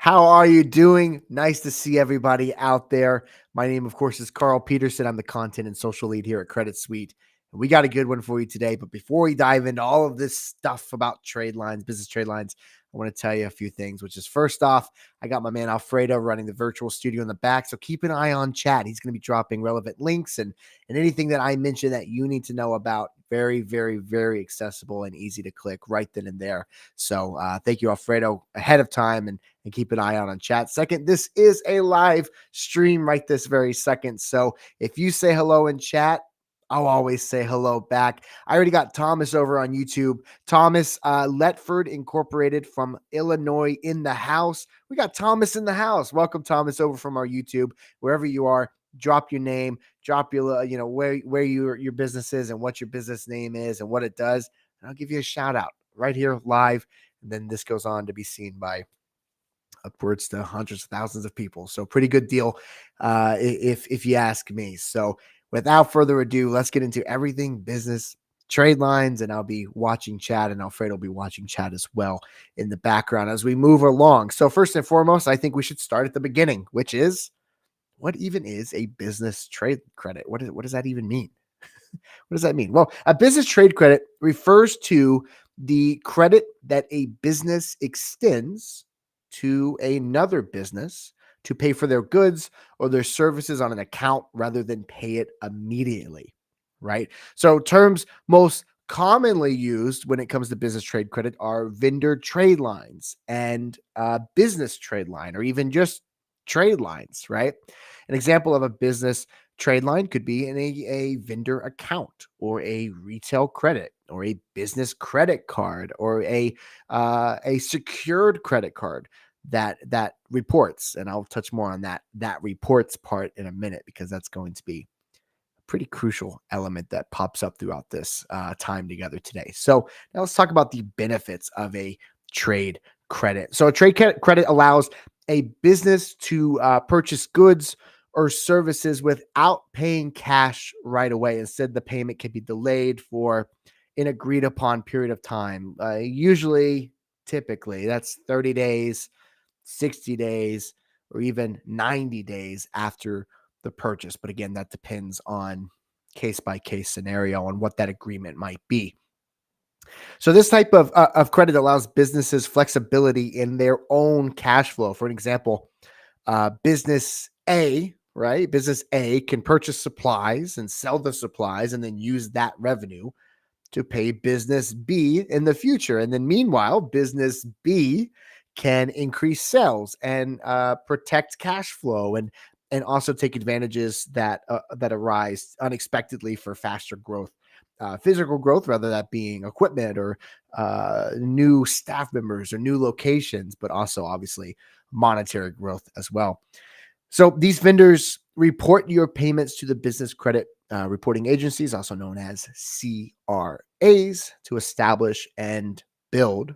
How are you doing? Nice to see everybody out there. My name, of course, is Carl Peterson. I'm the content and social lead here at Credit Suite. And we got a good one for you today. But before we dive into all of this stuff about trade lines, business trade lines, I want to tell you a few things, which is first off, I got my man Alfredo running the virtual studio in the back. So keep an eye on chat. He's going to be dropping relevant links and anything that I mention that you need to know about. Very, very, very accessible and easy to click right then and there. So thank you, Alfredo, ahead of time and keep an eye out on chat. Second, this is a live stream right this very second. So if you say hello in chat, I'll always say hello back. I already got Thomas over on YouTube. Thomas Letford Incorporated from Illinois in the house. We got Thomas in the house. Welcome, Thomas, over from our YouTube. Wherever you are, drop your name, drop your, where your business is and what your business name is and what it does. And I'll give you a shout out right here live. And then this goes on to be seen by upwards to hundreds of thousands of people. So pretty good deal if you ask me. So without further ado, let's get into everything business trade lines, and I'll be watching chat, and Alfredo will be watching chat as well in the background as we move along. So first and foremost, I think we should start at the beginning, which is what even is a business trade credit? What does that even mean? What does that mean? Well, a business trade credit refers to the credit that a business extends to another business to pay for their goods or their services on an account rather than pay it immediately, right? So terms most commonly used when it comes to business trade credit are vendor trade lines and business trade line, or even just trade lines, right? An example of a business trade line could be in a vendor account or a retail credit or a business credit card or a secured credit card that reports. And I'll touch more on that reports part in a minute, because that's going to be a pretty crucial element that pops up throughout this time together today. So now let's talk about the benefits of a trade credit. So a trade credit allows a business to purchase goods or services without paying cash right away. Instead, the payment can be delayed for an agreed upon period of time. Typically, that's 30 days, 60 days, or even 90 days after the purchase. But again, that depends on case by case scenario and what that agreement might be. So this type of credit allows businesses flexibility in their own cash flow. For an example, business A, right? Business A can purchase supplies and sell the supplies and then use that revenue to pay business B in the future. And then meanwhile, business B can increase sales and protect cash flow and also take advantages that arise unexpectedly for faster growth. Physical growth, whether that being equipment or new staff members or new locations, but also obviously monetary growth as well. So these vendors report your payments to the business credit reporting agencies, also known as CRAs, to establish and build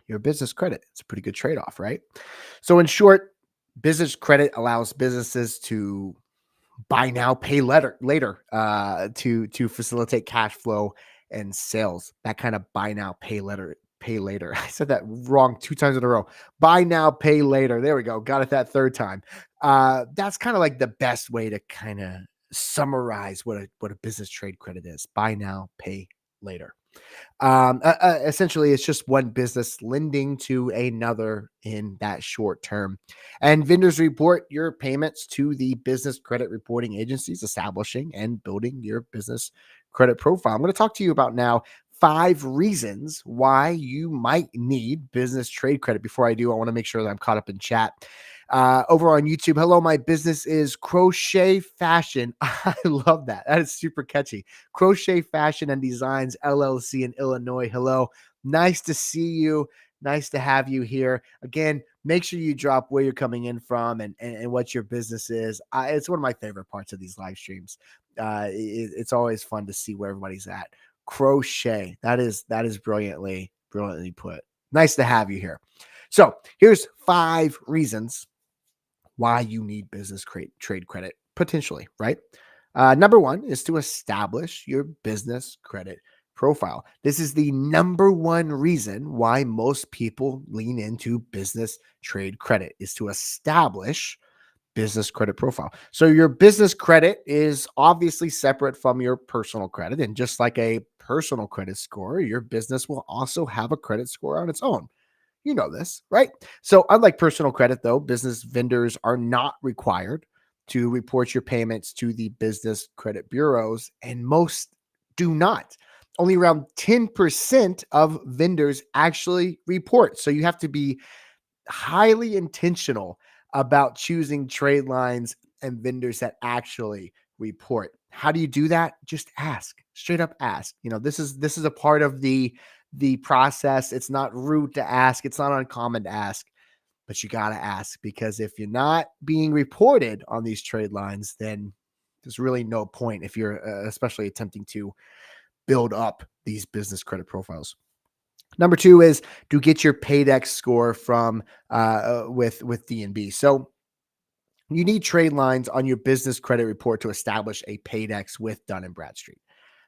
your business credit. It's a pretty good trade-off, right? So in short, business credit allows businesses to buy now, pay later, to facilitate cash flow and sales. That kind of buy now, pay later. I said that wrong 2 times in a row. Buy now, pay later. There we go. Got it that third time. That's kind of like the best way to kind of summarize what a business trade credit is. Buy now, pay later. Essentially, it's just one business lending to another in that short term. And vendors report your payments to the business credit reporting agencies, establishing and building your business credit profile. I'm going to talk to you about now 5 reasons why you might need business trade credit. Before I do, I want to make sure that I'm caught up in chat. Over on YouTube, hello, my business is Crochet Fashion. I love that. That is super catchy. Crochet Fashion and Designs LLC in Illinois. Hello. Nice to see you. Nice to have you here. Again, make sure you drop where you're coming in from and what your business is. It's one of my favorite parts of these live streams. It's always fun to see where everybody's at. Crochet. That is brilliantly put. Nice to have you here. So here's 5 reasons why you need business trade credit potentially, right? Number 1 is to establish your business credit profile. This is the number one reason why most people lean into business trade credit is to establish business credit profile. So your business credit is obviously separate from your personal credit. And just like a personal credit score, your business will also have a credit score on its own. You know this, right? So, unlike personal credit, though, business vendors are not required to report your payments to the business credit bureaus, and most do not. Only around 10% of vendors actually report. So, you have to be highly intentional about choosing trade lines and vendors that actually report. How do you do that? Just ask. Straight up ask. This is a part of the process. It's not rude to ask. It's not uncommon to ask, but you got to ask, because if you're not being reported on these trade lines, then there's really no point if you're especially attempting to build up these business credit profiles. Number two is to get your Paydex score from with DNB. So you need trade lines on your business credit report to establish a Paydex with Dun and Bradstreet.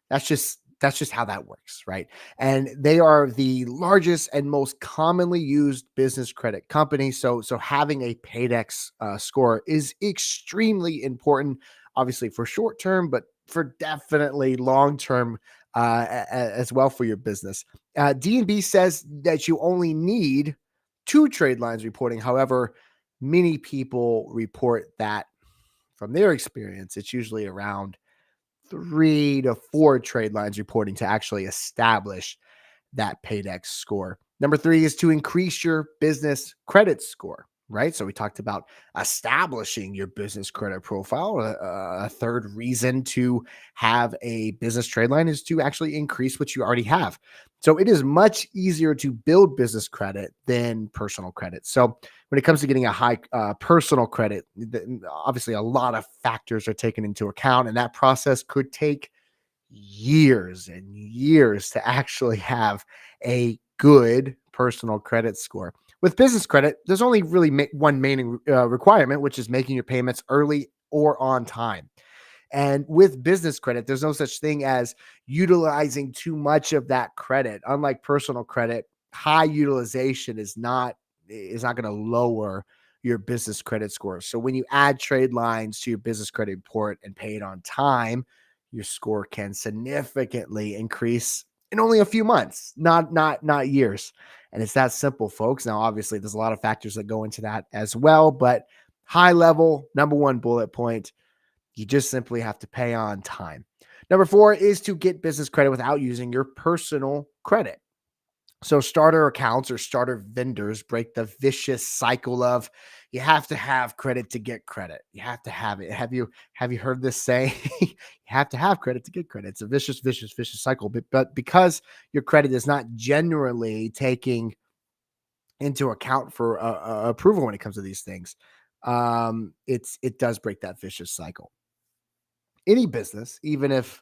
That's just how that works, right? And they are the largest and most commonly used business credit company. So having a Paydex score is extremely important, obviously for short term, but for definitely long term as well for your business. D&B says that you only need two trade lines reporting. However, many people report that from their experience, it's usually around 3 to 4 trade lines reporting to actually establish that Paydex score. Number three is to increase your business credit score, right? So we talked about establishing your business credit profile. A third reason to have a business trade line is to actually increase what you already have. So it is much easier to build business credit than personal credit. So when it comes to getting a high personal credit, obviously a lot of factors are taken into account, and that process could take years and years to actually have a good personal credit score. With business credit, there's only really one main requirement, which is making your payments early or on time. And with business credit, there's no such thing as utilizing too much of that credit. Unlike personal credit, high utilization is not going to lower your business credit score. So when you add trade lines to your business credit report and pay it on time, your score can significantly increase in only a few months, not years. And it's that simple, folks. Now, obviously, there's a lot of factors that go into that as well, but high level, number one bullet point, you just simply have to pay on time. Number four is to get business credit without using your personal credit. So starter accounts or starter vendors break the vicious cycle of you have to have credit to get credit. You have to have it. Have you heard this say? You have to have credit to get credit. It's a vicious cycle. But because your credit is not generally taking into account for approval when it comes to these things, it does break that vicious cycle. Any business, even if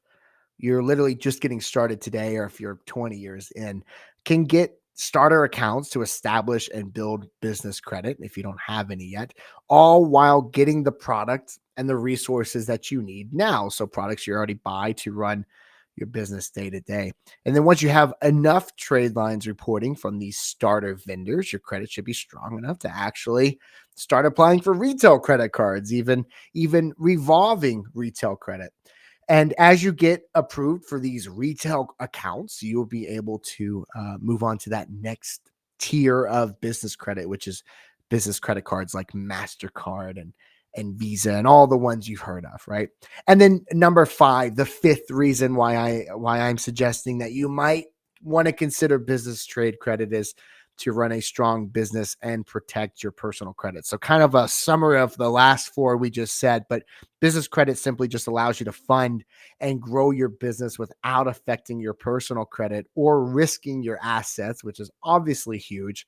you're literally just getting started today, or if you're 20 years in, can get starter accounts to establish and build business credit if you don't have any yet, all while getting the product and the resources that you need now. So products you already buy to run your business day to day. And then once you have enough trade lines reporting from these starter vendors, your credit should be strong enough to actually start applying for retail credit cards, even revolving retail credit. And as you get approved for these retail accounts, you'll be able to move on to that next tier of business credit, which is business credit cards like MasterCard and Visa and all the ones you've heard of, right? And then number five, the fifth reason why I'm suggesting that you might want to consider business trade credit is to run a strong business and protect your personal credit. So kind of a summary of the last four we just said, but business credit simply just allows you to fund and grow your business without affecting your personal credit or risking your assets, which is obviously huge.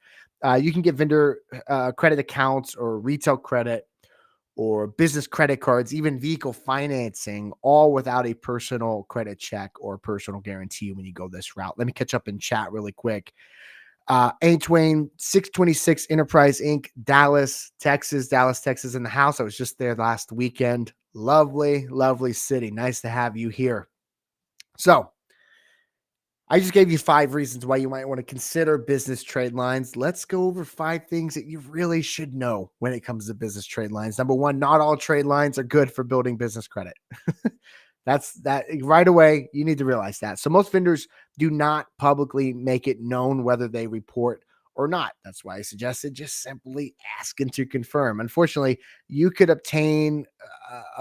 You can get vendor credit accounts or retail credit or business credit cards, even vehicle financing, all without a personal credit check or personal guarantee when you go this route. Let me catch up in chat really quick. A. Twain, 626 Enterprise Inc., Dallas, Texas in the house. I was just there last weekend. Lovely, lovely city. Nice to have you here. So I just gave you 5 reasons why you might want to consider business trade lines. Let's go over 5 things that you really should know when it comes to business trade lines. Number 1, not all trade lines are good for building business credit. That's that right away. You need to realize that. So most vendors do not publicly make it known whether they report or not. That's why I suggested just simply asking to confirm. Unfortunately, you could obtain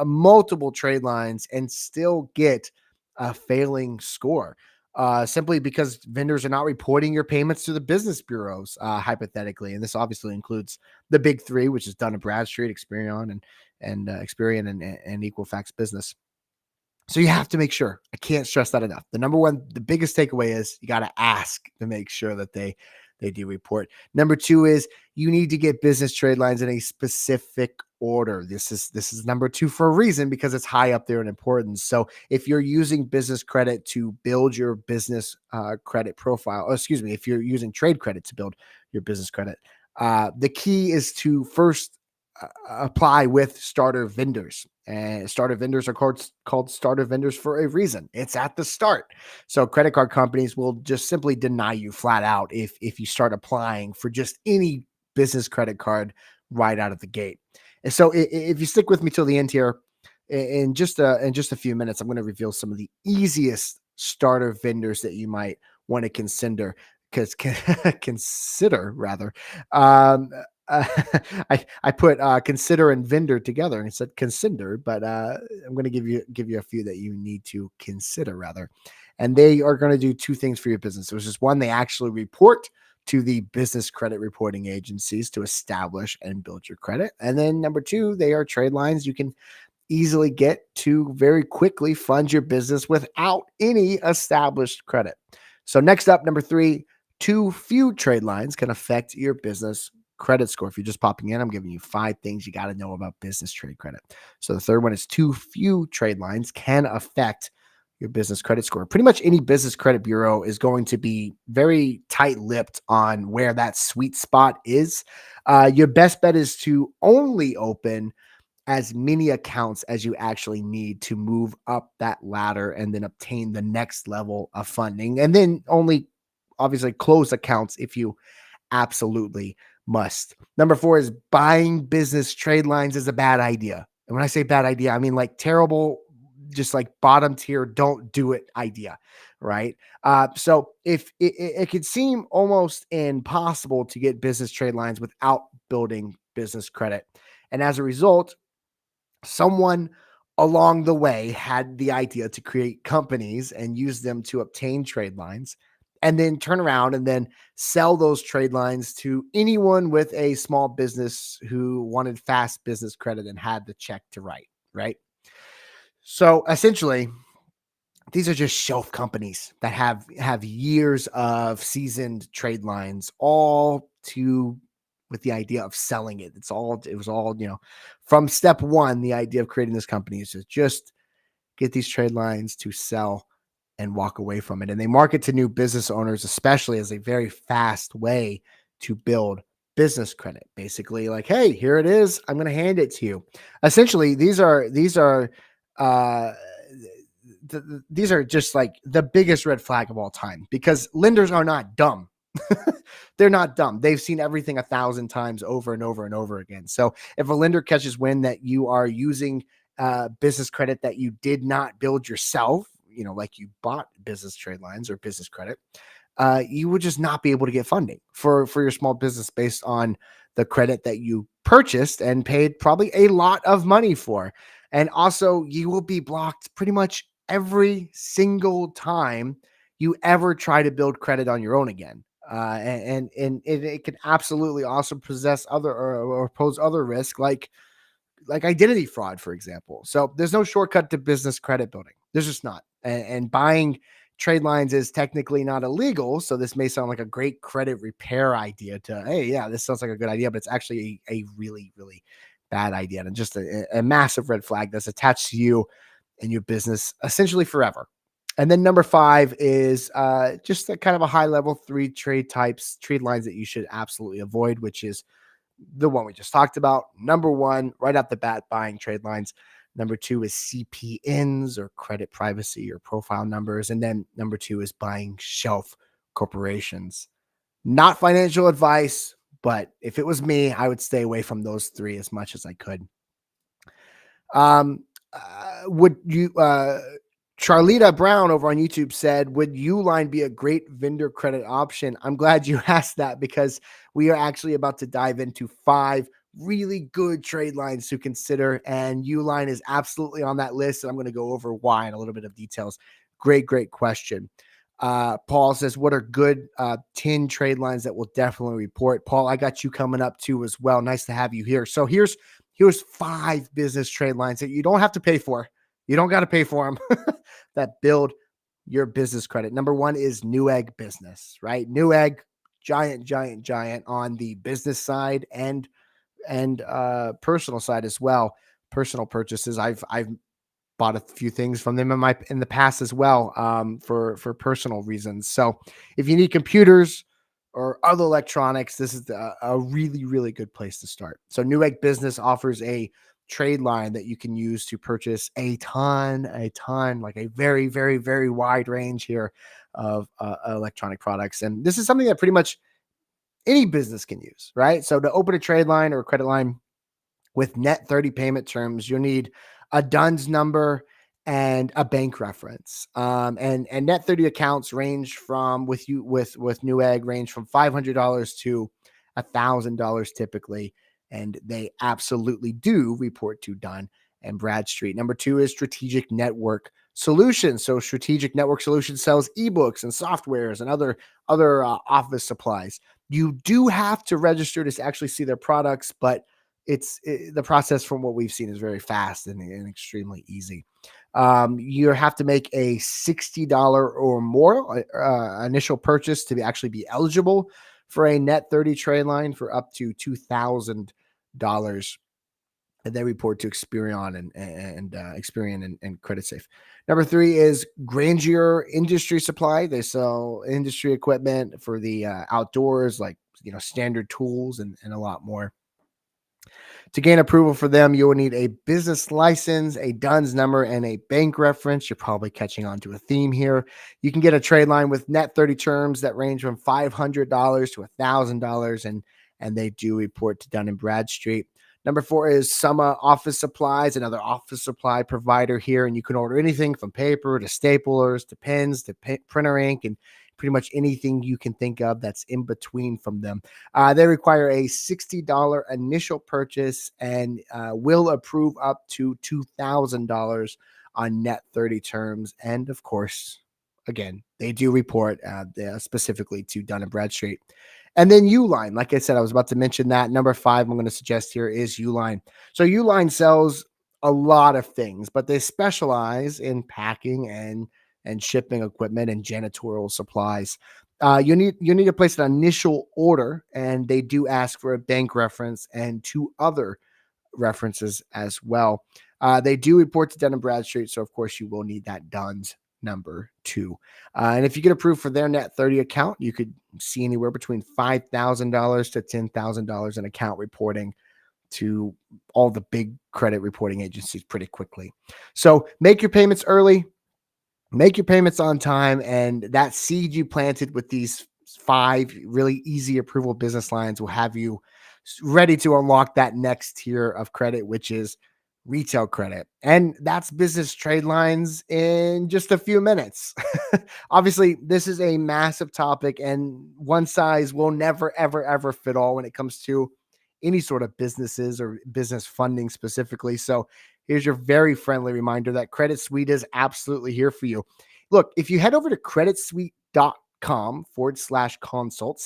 multiple trade lines and still get a failing score simply because vendors are not reporting your payments to the business bureaus, hypothetically. And this obviously includes the big three, which is Dun& Bradstreet, Experian, and Experian and Equifax Business. So you have to make sure. I can't stress that enough. The number one, the biggest takeaway is you got to ask to make sure that they do report. Number 2 is you need to get business trade lines in a specific order. This is number 2 for a reason, because it's high up there in importance. So if you're using business credit to build your business credit profile, or excuse me, if you're using trade credit to build your business credit, the key is to first apply with starter vendors. And starter vendors are called starter vendors for a reason. It's at the start. So credit card companies will just simply deny you flat out if you start applying for just any business credit card right out of the gate. And so if you stick with me till the end here, in just a few minutes, I'm going to reveal some of the easiest starter vendors that you might want to consider rather. Um, uh, I put consider and vendor together and it said consider, but I'm going to give you a few that you need to consider rather, and they are going to do 2 things for your business. Which is, one, they actually report to the business credit reporting agencies to establish and build your credit, and then number 2, they are trade lines you can easily get to very quickly fund your business without any established credit. So next up, number 3, too few trade lines can affect your business credit score. If you're just popping in, I'm giving you 5 things you got to know about business trade credit. So the third one is too few trade lines can affect your business credit score. Pretty much any business credit bureau is going to be very tight-lipped on where that sweet spot is. Your best bet is to only open as many accounts as you actually need to move up that ladder and then obtain the next level of funding. And then only obviously close accounts if you absolutely must. Number 4 is buying business trade lines is a bad idea. And when I say bad idea, I mean like terrible, just like bottom tier, don't do it idea, right? So if it could seem almost impossible to get business trade lines without building business credit. And as a result, someone along the way had the idea to create companies and use them to obtain trade lines and then turn around and then sell those trade lines to anyone with a small business who wanted fast business credit and had the check to write, right? So essentially, these are just shelf companies that have years of seasoned trade lines, all to with the idea of selling it. It was all, from step one, the idea of creating this company is to just get these trade lines to sell and walk away from it. And they market to new business owners, especially, as a very fast way to build business credit. Basically, like, hey, here it is. I'm going to hand it to you. Essentially, uh, these are just like the biggest red flag of all time, because lenders are not dumb. They're not dumb. They've seen everything 1,000 times over and over and over again. So if a lender catches wind that you are using business credit that you did not build yourself, like you bought business trade lines or business credit, you would just not be able to get funding for your small business based on the credit that you purchased and paid probably a lot of money for. And also, you will be blocked pretty much every single time you ever try to build credit on your own again. And it can absolutely also possess other or pose other risk, like identity fraud, for example. So there's no shortcut to business credit building. There's just not. And buying trade lines is technically not illegal. So this may sound like a great credit repair idea hey, yeah, this sounds like a good idea, but it's actually a really, really bad idea. And just a massive red flag that's attached to you and your business essentially forever. And then number 5 is just a kind of a high level 3 trade lines that you should absolutely avoid, which is the one we just talked about. Number 1, right off the bat, buying trade lines. Number two is CPNs, or credit privacy or profile numbers. And then number two is buying shelf corporations. Not financial advice, but if it was me, I would stay away from those three as much as I could. Would you, Charlita Brown over on YouTube said, would Uline be a great vendor credit option? I'm glad you asked that, because we are actually about to dive into 5 really good trade lines to consider. And Uline is absolutely on that list. And I'm going to go over why in a little bit of details. Great question. Paul says, what are good 10 trade lines that will definitely report? Paul, I got you coming up too as well. Nice to have you here. So here's 5 business trade lines that you don't have to pay for. You don't got to pay for them that build your business credit. Number one is Newegg Business, right? Newegg, giant on the business side and personal side as well. Personal purchases. I've bought a few things from them in the past as well, for personal reasons. So if you need computers or other electronics, this is a really good place to start. So Newegg Business offers a trade line that you can use to purchase a ton, like a very wide range here of electronic products. And this is something that pretty much any business can use, right? So to open a trade line or a credit line with net 30 payment terms, you'll need a DUNS number and a bank reference. And net 30 accounts range from with Newegg range from $500 to $1,000 typically, and they absolutely do report to Dun and Bradstreet. Number two is Strategic Network Solutions. So Strategic Network Solutions sells ebooks and softwares and other office supplies. You do have to register to actually see their products, but the process from what we've seen is very fast and extremely easy. You have to make a $60 or more initial purchase to actually be eligible for a net 30 trade line for up to $2,000. And they report to Experian and Experian and Credit Safe. Number three is Grandeur Industry Supply. They sell industry equipment for the outdoors, like standard tools and a lot more. To gain approval for them, you will need a business license, a DUNS number, and a bank reference. You're probably catching on to a theme here. You can get a trade line with net 30 terms that range from $500 to $1,000, and they do report to Dun & Bradstreet. Number four is Summa Office Supplies, another office supply provider here, and you can order anything from paper to staplers to pens to printer ink and pretty much anything you can think of that's in between from them. They require a $60 initial purchase and will approve up to $2,000 on net 30 terms. And of course, again, they do report specifically to Dun & Bradstreet. And then Uline, like I said, I was about to mention that. Number five, I'm going to suggest here is Uline. So Uline sells a lot of things, but they specialize in packing and shipping equipment and janitorial supplies. You need to place an initial order, and they do ask for a bank reference and 2 other references as well. They do report to Dun & Bradstreet, so of course you will need that DUNS number too. And if you get approved for their net 30 account, you could see anywhere between $5,000 to $10,000 in account reporting to all the big credit reporting agencies pretty quickly. So make your payments early. Make your payments on time, and that seed you planted with these 5 really easy approval business lines will have you ready to unlock that next tier of credit, which is retail credit. And that's business trade lines in just a few minutes. Obviously, this is a massive topic, and one size will never, ever fit all when it comes to any sort of businesses or business funding specifically. So here's your very friendly reminder that Credit Suite is absolutely here for you. Look, if you head over to creditsuite.com/consult, CONSULT,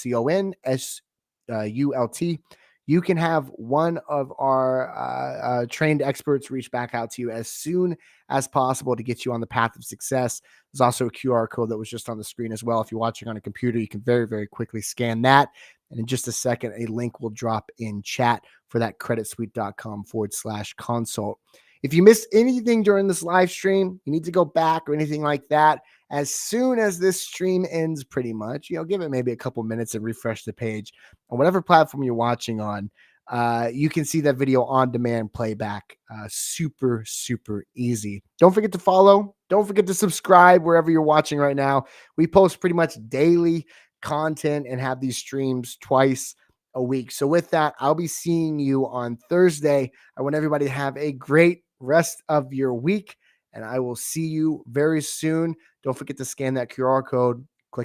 you can have one of our trained experts reach back out to you as soon as possible to get you on the path of success. There's also a QR code that was just on the screen as well. If you're watching on a computer, you can very quickly scan that. And in just a second, a link will drop in chat for that creditsuite.com/consult. If you missed anything during this live stream, you need to go back or anything like that. As soon as this stream ends, pretty much, give it maybe a couple minutes and refresh the page on whatever platform you're watching on. you can see that video on demand playback. Super, super easy. Don't forget to follow. Don't forget to subscribe wherever you're watching right now. We post pretty much daily content and have these streams twice a week. So with that, I'll be seeing you on Thursday. I want everybody to have a great rest of your week, and I will see you very soon. Don't forget to scan that QR code